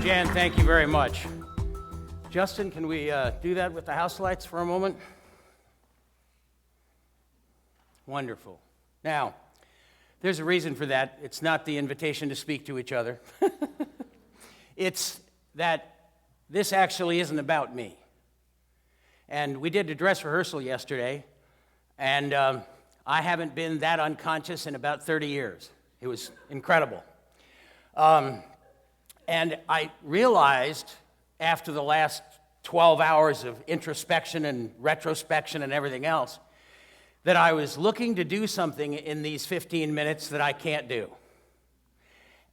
again, thank you very much. Justin, can we do that with the house lights for a moment? Wonderful. Now, there's a reason for that. It's not the invitation to speak to each other. It's that this actually isn't about me. And we did a dress rehearsal yesterday, and I haven't been that unconscious in about 30 years. It was incredible. And I realized after the last 12 hours of introspection and retrospection and everything else that I was looking to do something in these 15 minutes that I can't do.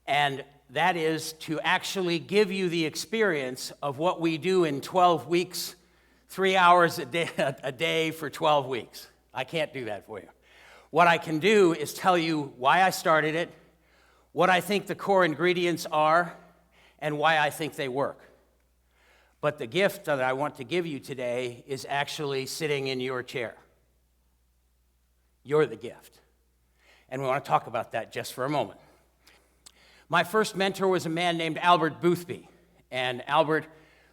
And that is to actually give you the experience of what we do in 12 weeks, 3 hours a day for 12 weeks. I can't do that for you. What I can do is tell you why I started it, what I think the core ingredients are, and why I think they work. But the gift that I want to give you today is actually sitting in your chair. You're the gift. And we want to talk about that just for a moment. My first mentor was a man named Albert Boothby, and Albert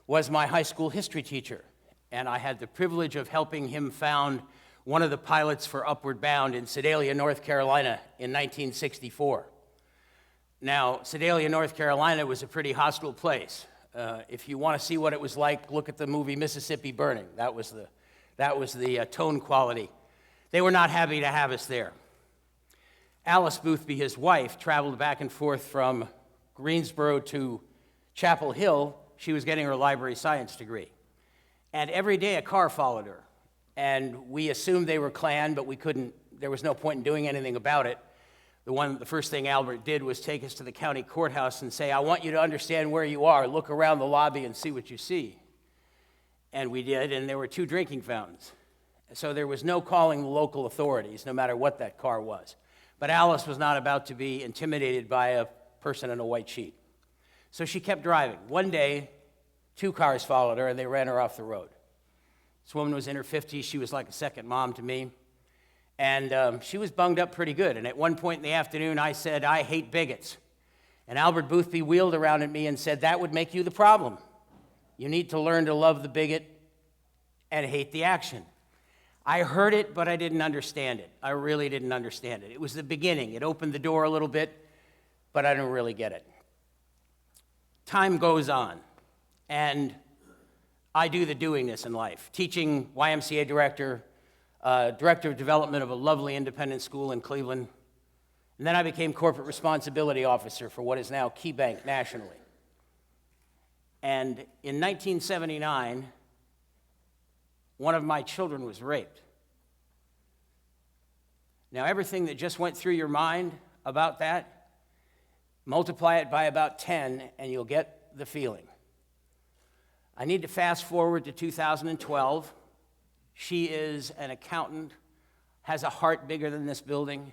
was my high school history teacher, and I had the privilege of helping him found one of the pilots for Upward Bound in Sedalia, North Carolina in 1964. Now, Sedalia, North Carolina was a pretty hostile place. If you want to see what it was like, look at the movie Mississippi Burning. That was the tone quality. They were not happy to have us there. Alice Boothby, his wife, traveled back and forth from Greensboro to Chapel Hill. She was getting her library science degree. And every day a car followed her. And we assumed they were Klan, but there was no point in doing anything about it. The first thing Albert did was take us to the county courthouse and say, I want you to understand where you are. Look around the lobby and see what you see. And we did, and there were 2 drinking fountains. So there was no calling the local authorities, no matter what that car was. But Alice was not about to be intimidated by a person in a white sheet. So she kept driving. One day, 2 cars followed her, and they ran her off the road. This woman was in her 50s. She was like a second mom to me. And she was bunged up pretty good. And at one point in the afternoon, I said, I hate bigots. And Albert Boothby wheeled around at me and said, that would make you the problem. You need to learn to love the bigot and hate the action. I heard it, but I didn't understand it. I really didn't understand it. It was the beginning. It opened the door a little bit, but I didn't really get it. Time goes on, and I do the doingness in life. Teaching, YMCA director, director of development of a lovely independent school in Cleveland. And then I became corporate responsibility officer for what is now KeyBank nationally. And in 1979, one of my children was raped. Now, everything that just went through your mind about that, multiply it by about 10, and you'll get the feeling. I need to fast forward to 2012. She is an accountant, has a heart bigger than this building.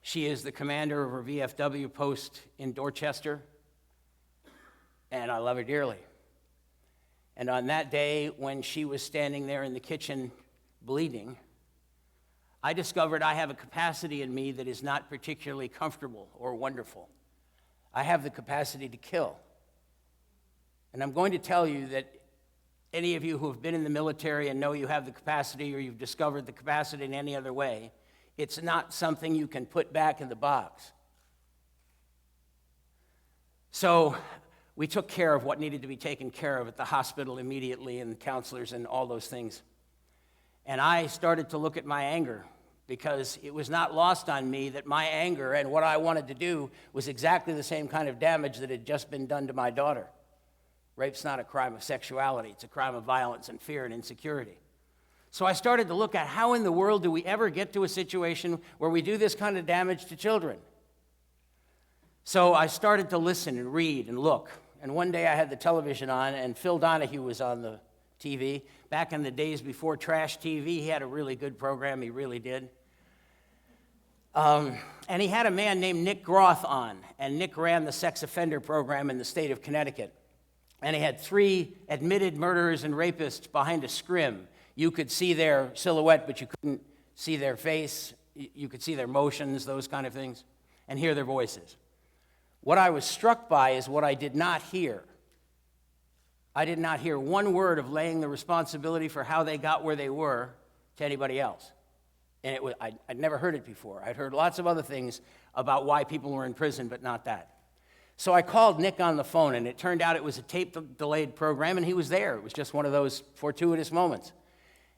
She is the commander of her VFW post in Dorchester, and I love her dearly. And on that day, when she was standing there in the kitchen bleeding, I discovered I have a capacity in me that is not particularly comfortable or wonderful. I have the capacity to kill. And I'm going to tell you that any of you who have been in the military and know you have the capacity, or you've discovered the capacity in any other way, it's not something you can put back in the box. So we took care of what needed to be taken care of at the hospital immediately, and the counselors and all those things. And I started to look at my anger, because it was not lost on me that my anger and what I wanted to do was exactly the same kind of damage that had just been done to my daughter. Rape's not a crime of sexuality. It's a crime of violence and fear and insecurity. So I started to look at how in the world do we ever get to a situation where we do this kind of damage to children? So I started to listen and read and look. And one day I had the television on, and Phil Donahue was on the TV. Back in the days before trash TV, he had a really good program. He really did. And he had a man named Nick Groth on. And Nick ran the sex offender program in the state of Connecticut. And he had 3 admitted murderers and rapists behind a scrim. You could see their silhouette, but you couldn't see their face. You could see their motions, those kind of things, and hear their voices. What I was struck by is what I did not hear. I did not hear one word of laying the responsibility for how they got where they were to anybody else. And I'd never heard it before. I'd heard lots of other things about why people were in prison, but not that. So I called Nick on the phone, and it turned out it was a tape-delayed program, and he was there. It was just one of those fortuitous moments.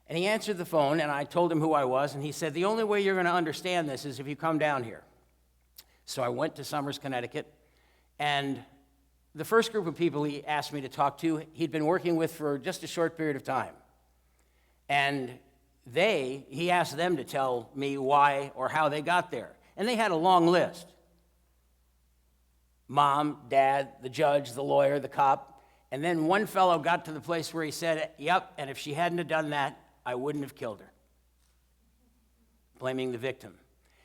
And he answered the phone, and I told him who I was, and he said, the only way you're going to understand this is if you come down here. So I went to Somers, Connecticut, and the first group of people he asked me to talk to, he'd been working with for just a short period of time. And he asked them to tell me why or how they got there. And they had a long list. Mom, dad, the judge, the lawyer, the cop. And then one fellow got to the place where he said, yep, and if she hadn't have done that, I wouldn't have killed her. Blaming the victim.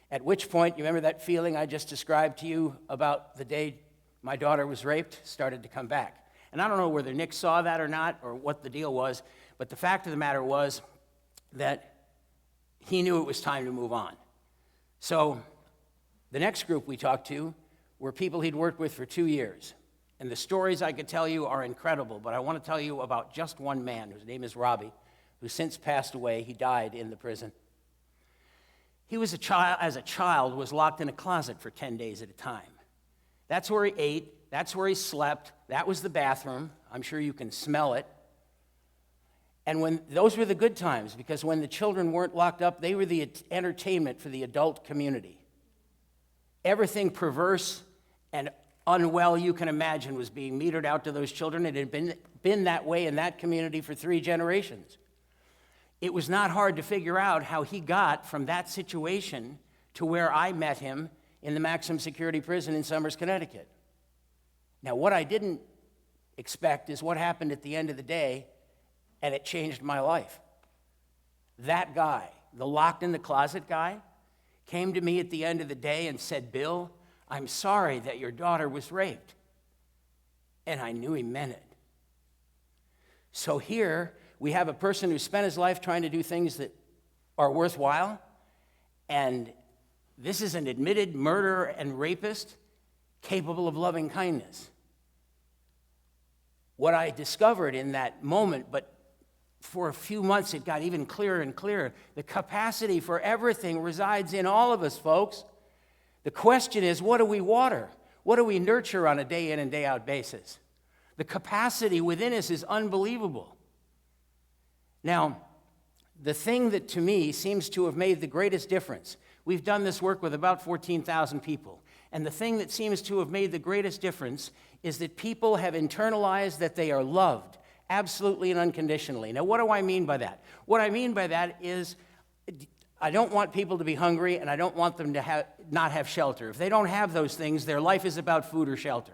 At which point, you remember that feeling I just described to you about the day my daughter was raped? Started to come back. And I don't know whether Nick saw that or not, or what the deal was, but the fact of the matter was that he knew it was time to move on. So the next group we talked to were people he'd worked with for 2 years. And the stories I could tell you are incredible, but I want to tell you about just one man, whose name is Robbie, who since passed away. He died in the prison. He was as a child, was locked in a closet for 10 days at a time. That's where he ate, that's where he slept, that was the bathroom. I'm sure you can smell it. And those were the good times, because when the children weren't locked up, they were the entertainment for the adult community. Everything perverse and unwell you can imagine was being metered out to those children. It had been that way in that community for 3 generations. It was not hard to figure out how he got from that situation to where I met him in the maximum security prison in Somers, Connecticut. Now, what I didn't expect is what happened at the end of the day, and it changed my life. That guy, the locked in the closet guy, came to me at the end of the day and said, Bill, I'm sorry that your daughter was raped. And I knew he meant it. So here we have a person who spent his life trying to do things that are worthwhile, and this is an admitted murderer and rapist capable of loving kindness. What I discovered in that moment, but for a few months it got even clearer and clearer, the capacity for everything resides in all of us, folks. The question is, what do we water? What do we nurture on a day in and day out basis? The capacity within us is unbelievable. Now, the thing that to me seems to have made the greatest difference, we've done this work with about 14,000 people, and the thing that seems to have made the greatest difference is that people have internalized that they are loved absolutely and unconditionally. Now, what do I mean by that? What I mean by that is I don't want people to be hungry, and I don't want them to not have shelter. If they don't have those things, their life is about food or shelter.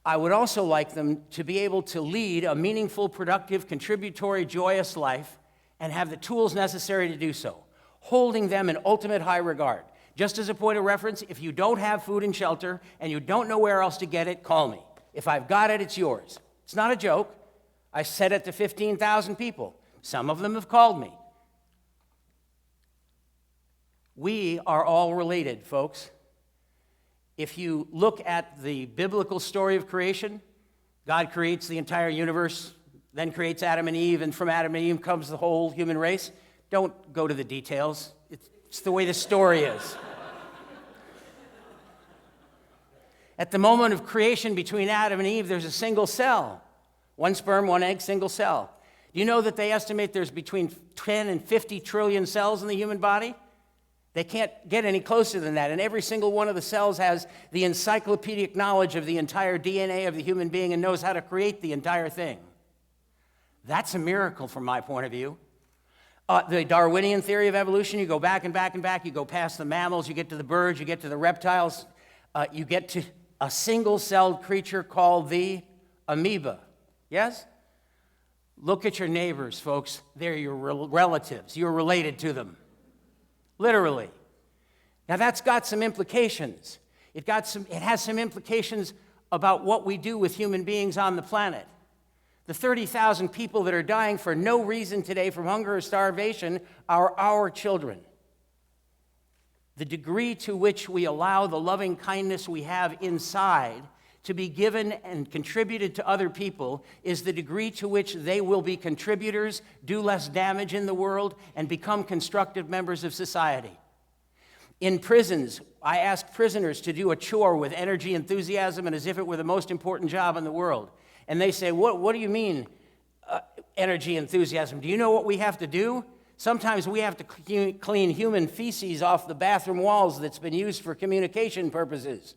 I would also like them to be able to lead a meaningful, productive, contributory, joyous life and have the tools necessary to do so, holding them in ultimate high regard. Just as a point of reference, if you don't have food and shelter and you don't know where else to get it, call me. If I've got it, it's yours. It's not a joke. I said it to 15,000 people. Some of them have called me. We are all related, folks. If you look at the biblical story of creation, God creates the entire universe, then creates Adam and Eve, and from Adam and Eve comes the whole human race. Don't go to the details. It's the way the story is. At the moment of creation between Adam and Eve, there's a single cell. 1 sperm, 1 egg, single cell. Do you know that they estimate there's between 10 and 50 trillion cells in the human body? They can't get any closer than that, and every single one of the cells has the encyclopedic knowledge of the entire DNA of the human being and knows how to create the entire thing. That's a miracle from my point of view. The Darwinian theory of evolution, you go back and back and back, you go past the mammals, you get to the birds, you get to the reptiles, you get to a single-celled creature called the amoeba. Yes? Look at your neighbors, folks. They're your relatives. You're related to them. Literally. Now that's got some implications. It has some implications about what we do with human beings on the planet. The 30,000 people that are dying for no reason today from hunger or starvation are our children. The degree to which we allow the loving kindness we have inside to be given and contributed to other people is the degree to which they will be contributors, do less damage in the world, and become constructive members of society. In prisons, I ask prisoners to do a chore with energy, enthusiasm, and as if it were the most important job in the world. And they say, what do you mean, energy, enthusiasm? Do you know what we have to do? Sometimes we have to clean human feces off the bathroom walls that's been used for communication purposes.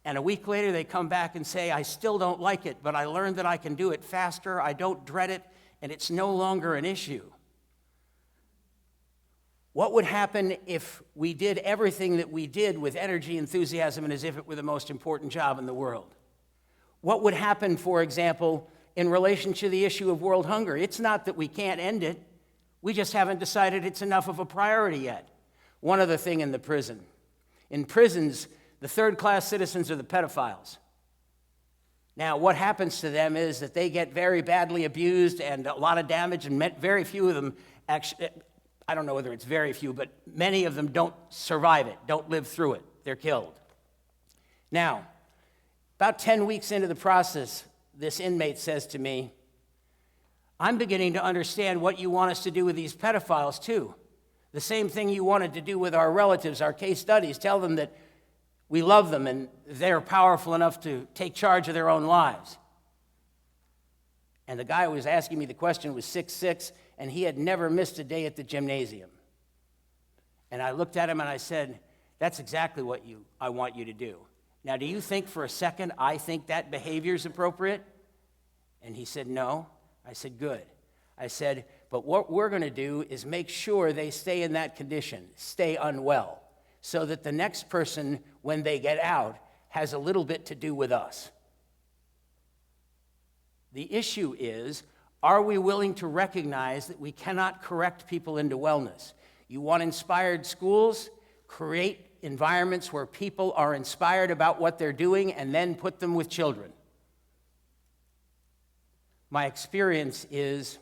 And a week later, they come back and say, I still don't like it, but I learned that I can do it faster, I don't dread it, and it's no longer an issue. What would happen if we did everything that we did with energy, enthusiasm, and as if it were the most important job in the world? What would happen, for example, in relation to the issue of world hunger? It's not that we can't end it. We just haven't decided it's enough of a priority yet. One other thing in the prison. In prisons, the third-class citizens are the pedophiles. Now, what happens to them is that they get very badly abused and a lot of damage, and very few of them actually, I don't know whether it's very few, but many of them don't survive it, don't live through it. They're killed. Now, about 10 weeks into the process, this inmate says to me, I'm beginning to understand what you want us to do with these pedophiles, too. The same thing you wanted to do with our relatives, our case studies. Tell them that we love them and they're powerful enough to take charge of their own lives. And the guy who was asking me the question was 6'6", and he had never missed a day at the gymnasium. And I looked at him and I said, that's exactly what I want you to do. Now, do you think for a second I think that behavior is appropriate? And he said, no. I said, good. I said, but what we're going to do is make sure they stay in that condition, stay unwell, so that the next person, when they get out, has a little bit to do with us. The issue is, are we willing to recognize that we cannot correct people into wellness? You want inspired schools? Create environments where people are inspired about what they're doing and then put them with children. My experience is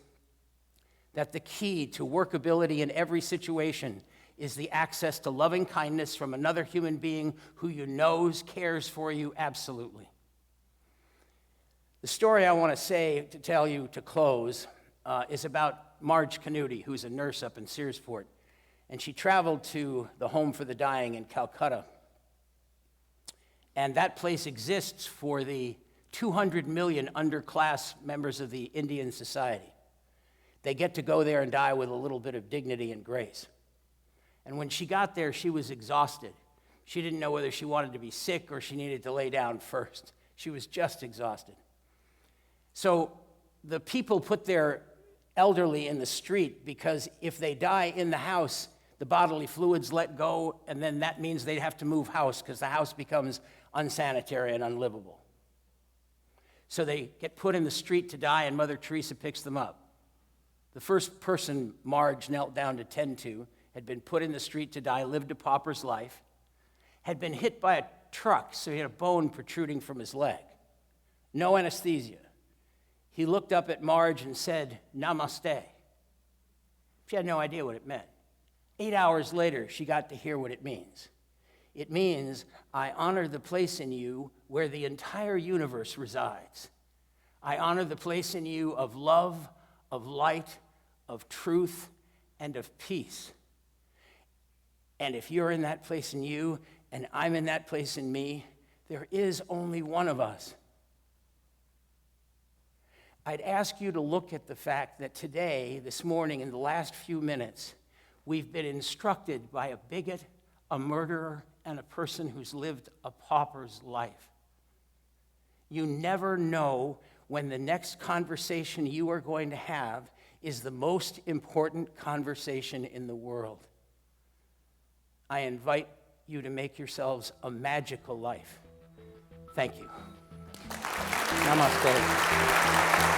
that the key to workability in every situation is the access to loving kindness from another human being who you know cares for you absolutely. The story I want to tell you to close is about Marge Canuti, who's a nurse up in Searsport. And she traveled to the Home for the Dying in Calcutta. And that place exists for the 200 million underclass members of the Indian society. They get to go there and die with a little bit of dignity and grace. And when she got there, she was exhausted. She didn't know whether she wanted to be sick or she needed to lay down first. She was just exhausted. So the people put their elderly in the street because if they die in the house, the bodily fluids let go, and then that means they have to move house because the house becomes unsanitary and unlivable. So they get put in the street to die, and Mother Teresa picks them up. The first person Marge knelt down to tend to had been put in the street to die, lived a pauper's life, had been hit by a truck, so he had a bone protruding from his leg. No anesthesia. He looked up at Marge and said, "Namaste." She had no idea what it meant. 8 hours later, she got to hear what it means. It means, I honor the place in you where the entire universe resides. I honor the place in you of love, of light, of truth, and of peace. And if you're in that place in you, and I'm in that place in me, there is only one of us. I'd ask you to look at the fact that today, this morning, in the last few minutes, we've been instructed by a bigot, a murderer, and a person who's lived a pauper's life. You never know when the next conversation you are going to have is the most important conversation in the world. I invite you to make yourselves a magical life. Thank you. Namaste.